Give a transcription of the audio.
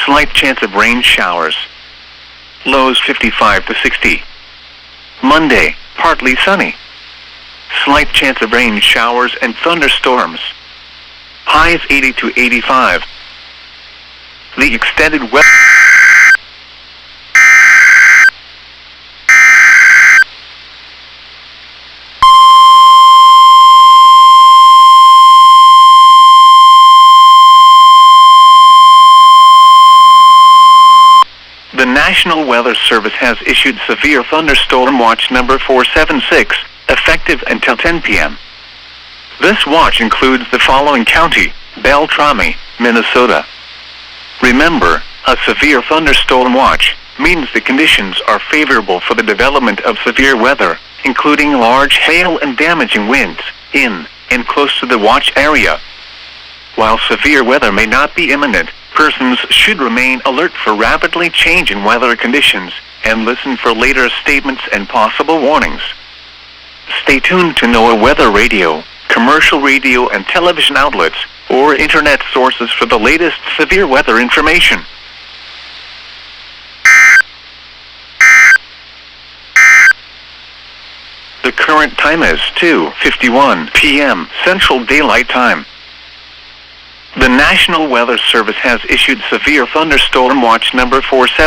Slight chance of rain showers. Lows 55 to 60. Monday, partly sunny. Slight chance of rain showers and thunderstorms. Highs 80 to 85. The extended weather. The National Weather Service has issued Severe Thunderstorm Watch number 476, effective until 10 p.m. This watch includes the following county: Beltrami, Minnesota. Remember, a severe thunderstorm watch means the conditions are favorable for the development of severe weather, including large hail and damaging winds, in and close to the watch area. While severe weather may not be imminent, persons should remain alert for rapidly changing weather conditions and listen for later statements and possible warnings. Stay tuned to NOAA weather radio, commercial radio and television outlets, or internet sources for the latest severe weather information. The current time is 2:51 p.m. Central Daylight Time. The National Weather Service has issued Severe Thunderstorm Watch number 476.